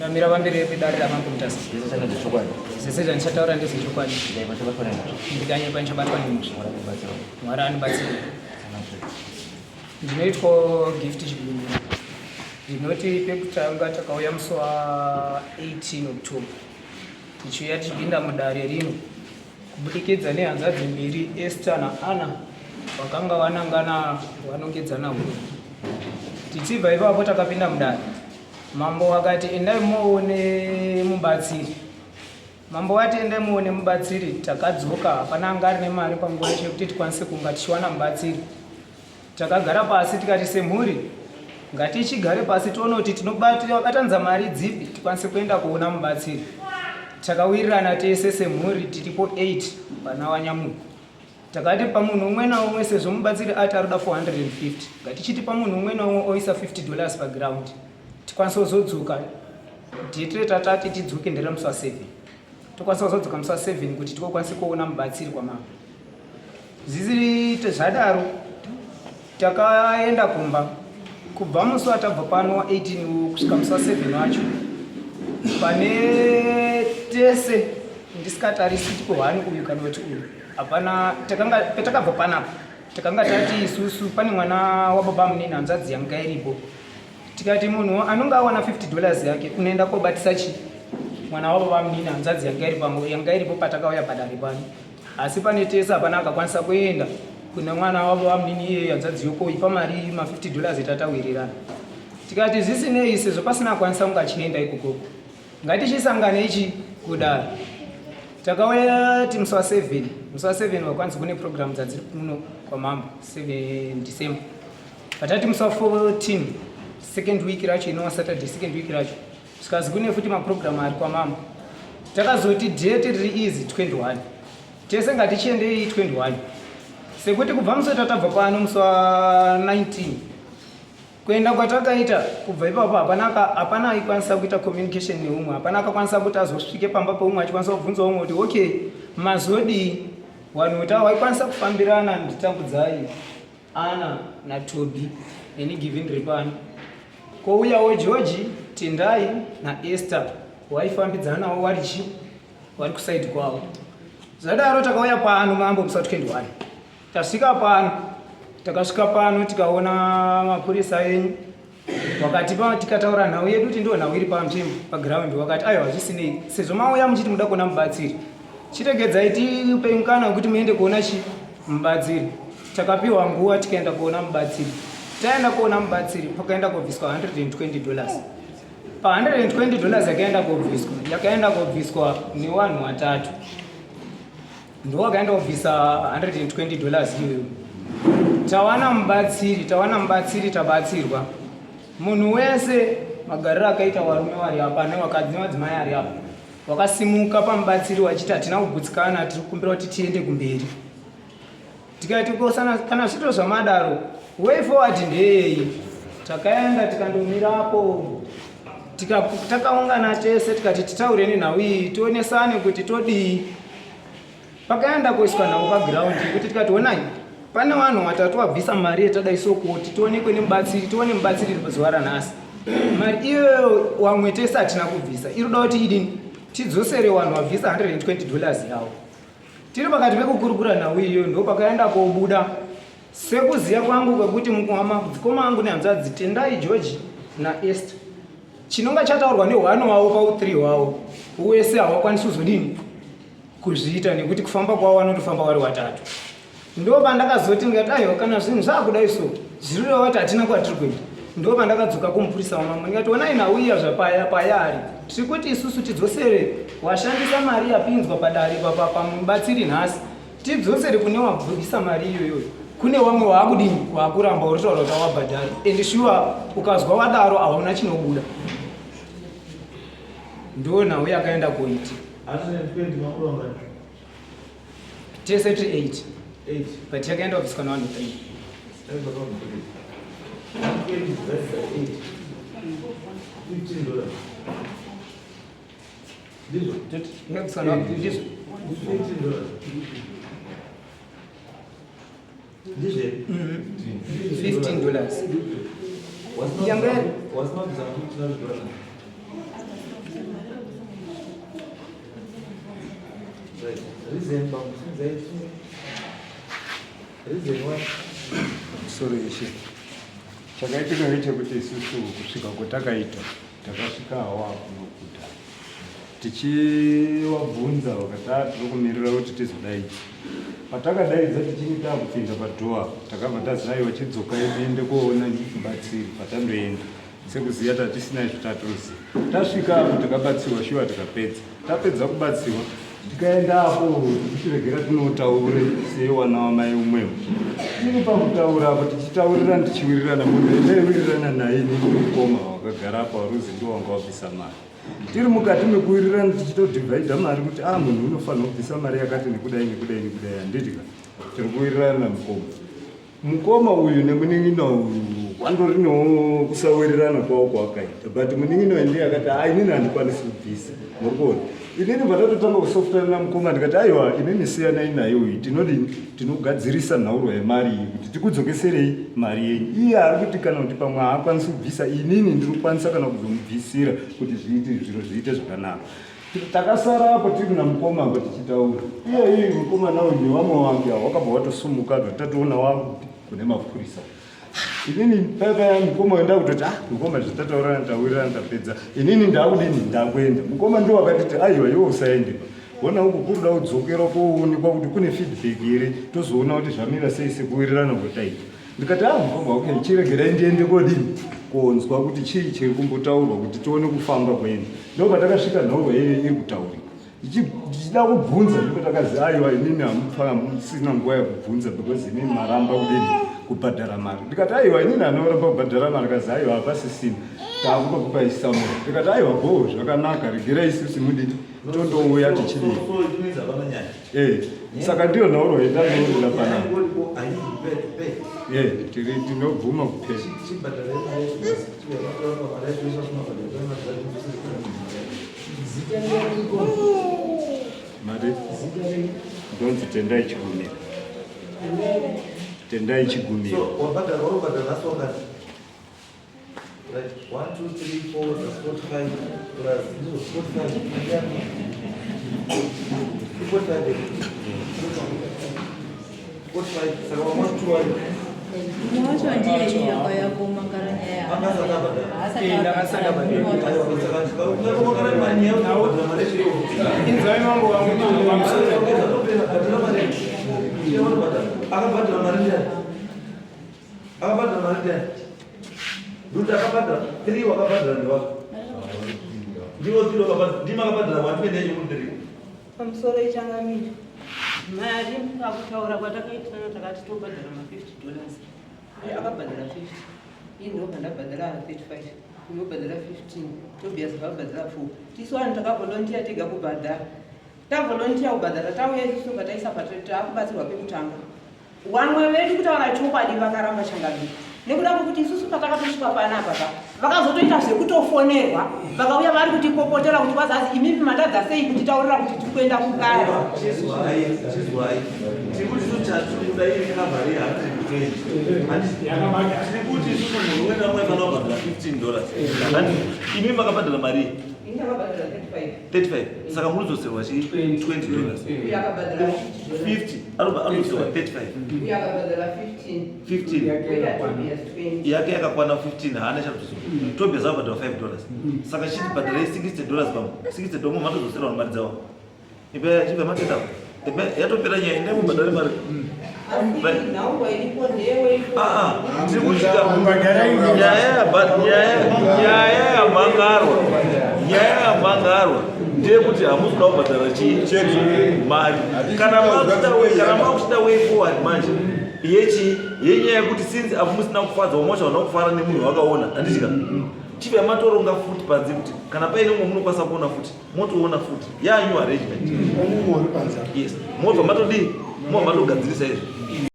Mira vambiri pedari ramangu sese zvandichataura ndezvechokwadi ndikanye panchabatwa nemusha mwari anibatsira. Ndinoitwa gift chibindu ndinoti pekutanga takauya musi wa 18 October tichiuya tichipinda mudare rino kubudikidza nehanzvadzi mbiri Esther naAnna vakanga vanangana vanongedzana huro. Tichibva ipapo takapinda mudare. Mambo akati endai muone mubatsiri. Mambo wati endai muone mubatsiri. Takadzoka hapana anga ari nemari panguva yekuti tikwanise kunga tichiwana mubatsiri. Takagara pasi tikati semhuri ngatichigare pasi tione kuti tinobatanza mari dzipi tikwanise kuenda kuona mubatsiri. Takawirirana tese semhuri tiripo 8 pana wanyamuku. Takati pamunhu umwe naumwe sezvo mubatsiri ati arikuda 450 ngatichiti pamunhu umwe naumwe oisa $50 paground tikwanisa kuzodzoka tiitire tatati tidzoke ndera musi wa7 tokwanisa kuzodzoka musi wa7 kuti tikokwanisa kuona mubatsiri kwamama. Zviziri zvadaro takaenda kumba kubva musi watabva pano wa18 kusvika musi wa7 wacho pane tese ndisingatarisi tipo 1 uyu kana kuti uyu hapana. Petakabva panapa takanga tati isusu pane mwana wababa munini hanzvadzi yanga iripo. Tikati munhu anonga awana $50 yake unoenda kobatisa chi mwana wababa munini hanzvadzi yanga iripo patakauya padare pano. Asi pane tese hapana akakwanisa kuenda kuna mwana wababa munini iye hanzvadzi yokoipa mari $50 tatawirirana. Tikati zvisinei sezvo pasina akwanisa kunga chienda ikoko ngatichisangane ichi kudare. Takauya ti musi wa7 vakwanisa kune program dzadziri kuno kwamambo 7 December. Patati musi wa14 second week racho inova Saturday second week racho zvikazi kune futi maprogram ari kwamambo. Takazoti date riri easy 21 tese ngatichiendei 21 sekuti kubva musi tatabva pano musi wa19 kuenda kwatakaita kubva ipapo hapana aikwanisa kuita communication neumwe. Hapana akakwanisa kuti azosvike pamba peumwe achikwanisa kubvunza umwe kuti okay mazodi vanhu kuti vaikwanisa kufambirana nditambudzai Anna naTobi any given repano kouyawo George Tendai naEsther waifambidzanawo vari kusaidi kwavo. Zvadaro takauya pano mambo musi wa21 takasvika pano tikaona mapurisa enyu wakatipa tikataura nhau yedu kuti ndo nhau iri panzvimbo paground. Wakati aiwa zvisinei sezvo mauya muchiti muda kuona mubatsiri chitegedzai tipe mukana wekuti muende kuona chi mubatsiri. Takapiwa nguva tikaenda kuona mubatsiri. Taenda kuona mubatsiri pakaenda kubviswa $120. Pa $120 yakaenda kubviswa nevanhu vatatu ndo wakaenda kubvisa $120 iyoyo. Tawana mubatsiri tabatsirwa. Munhu wese magariro akaita varume vari apa nevakadzi nevadzimai ari apa wakasimuka pamubatsiri wachiti hatina kugutsikana tiri kukumbira kuti tiende kumberi. Tikati kana zvito zvamadaro way forward ndeyei. Takaenda tikandomirapo takaungana tese tikati titaure nenhau iyi tionesane kuti todii. Pakaenda kuiswa nhau paground kuti tikati honai pane vanhu vatatu vabvisa mari yetada isokoti tionekwe nemubatsiri tione mubatsiri zuva ranhasi. Mari iyoyo wamwe tese hatina kubvisa irikuda kuti idini tidzosere vanhu vabvisa $120 yavo. Tiri pakati pekukurukura nhau iyoyo ndo pakaenda kobuda sekuziya kwangu kwekuti mudzikoma angu nehanzvadzi Tendai George naEsther chinonga chataurwa ne1 wavo pau3 wavo wese havakwanisi kuzodini kuzviita nekuti kufamba kwavo vanotofamba vari watatu. Ndo pandakazoti ngati aiwa kana zvinhu zvakudai so zvirireva kuti hatina kwatiri kuenda. Ndo pandakadzoka kumupurisa wamambo ndikati onai nhau iya zvapayari tiri kuti isusu tidzosere washandisa mari yapinzwa padare pamubatsiri nhasi tidzosere kune wabvisa mari iyoyo. Kune wamwe waakudini waakuramba uritaura kuti wabhadhari and shuwa ukazwa wadaro hauna chinobuda. Ndo nhau yakaenda koiti tese tiri 8 but yakaenda kubviswa na vanhu $15. Was not $15. Sorry, chakaitika ngechekuti isusu kusvika kwatakaita takasvika hawa kunokuta tichivabvunza vakati tiri kumirira kuti tizodaidza. Patakadaidza tichinge taakupinda padhoa takabva tazaiwa chidzoka ende koona mubatsiri patandoenda sekuziya tatisina zvatatoziva. Tasvika apo takabatsirwa shuwa tikapedza. Tapedza kubatsirwa tikaenda apo tichiregera tinotaure sewana wamai umwewo. Tiri pakutaura apo tichitaurirana tichiwirirana munhu ndaiwirirana naye nemukoma wakagara apa waruzi ndiwo wanga wabvisa mari. Tiri mukati mekuwirirana tichitodhivhaidha mari kuti munhu unofanira kubvisa mari yakati nekudai nekudai nekudai. Handitika tiri kuwirirana namukoma. Mukoma uyu nemunin'ina uyu wandorinawo kusawirirana kwawo kwakaita, but munin'ina ndiye akati inini handikwanisi kubvisa. Muri kuona inini patatotanga kusofutana namukoma ndikati aiwa inini siyanai naye uyu tinogadzirisa nhauro yemari iyi kuti tikudzokeserei mari yenyu. Iye ari kuti kana kuti pamwe haakwanisi kubvisa inini ndinokwanisa kana kuzomubvisira kuti zviro zviite zvakanaka. Takasara apo tiri namukoma apo tichitaura. Iye mukomana uyu nevamwe vangu wakabva watosumuka tatoona wangu kune mapurisa. Inini paya mukoma wenda kutoti mukoma zvatataurana tawirirana tapedza. Inini ndakudini ndakuenda. Mukoma ndiwo akatiti aiwa iwe usaende. Ona uku kuda kudzokera koonekwa kuti kune feedback here tozoona kuti zvamira sei sekuwirirana kwataita. Ndikati mukoma okay chiregerai ndiende kodini konzwa kuti chii chiri kumbotaurwa kuti tione kufamba kwedu. Ndipo patakasvika nhauro iri kutaurika. Ndichida kubvunza ndipo takazi aiwa inini hamusina nguva yekubvunza because inini maramba kudini kubhadhara mari. Ndikati aiwa inini hanoramba kubhadhara mari. Akazi aiwa hapasisina taakutokupa isamura. Ndikati aiwa go zvakanaka regerai isusu mudini tondouya tichidii. Saka ndiyo nhauro yandanourira panapa. Tinobvuma kupedza. Mari ndonzi tendai chigumira. Tendai chigumira. Right, 1, 2, 3, 4, that's 45 plus 45. 45, so 1, 2, Mwacho ndiye yakayakoma karanya ya. Ndakasaka badini. Duta akabhadhara 3 wakabhadhara ndewako. Ndiwo ndiro wakabhadhara ndima akabhadhara watu ndeje mundiri. Pamusoro ichangamira. Mari pakutaura kwatakaita takati tobhadhara $50. Iye akabhadhara 50. Ini ndobva ndabhadhara 35. Unobhadhara 15. Tobias vakabhadhara 4. Tisu vanhu takavolontiya tega kubhadhara. Tavolontiya kubhadhara tauya isusu pataisa taakubatsirwa pekutanga. Vamwe vedu kutaura chokwadi vakaramba changamira. Nekuda kwekuti isusu patakatosvika panapa vakazotoita zvekutofonerwa vakauya vari kutipopotera kuti vazazi imimi matadza sei kutitaurira kuti tiri kuenda kugara. Tikuti tutatuda iri kavari hatiri tikuti isusu munhu umwe naumwe kana wabhadhara $15. Imimi makabhadhara mari Ini akabhadhara 35. Saka munozoserwa chi $20. Uye akabhadhara 50. Anozoserwa 35. Uye akabhadhara 15. Yake yakakwana 15 haana chakuzoserwa. Tobias akabhadhara $5. Saka chitibhadharai $60 pamwe. $60 matozoserwa mari dzawo. Ipe chipe matenda. Ipe yatopera nyaya ndemubhadhare mari. Nyaya yamhangarwa ndeyekuti hamuzoda kubhadhara mari kana makuchida way forward manje yenyaya yekuti since apo musina kufadza wamochaona kufara nemunhu wakaona handitika chive matoronga futi panze kuti kana paine umwe munokwanisa kuona futi motoona futi yanyu arrangement yes mobva matodii mobva matogadzirisa izvi.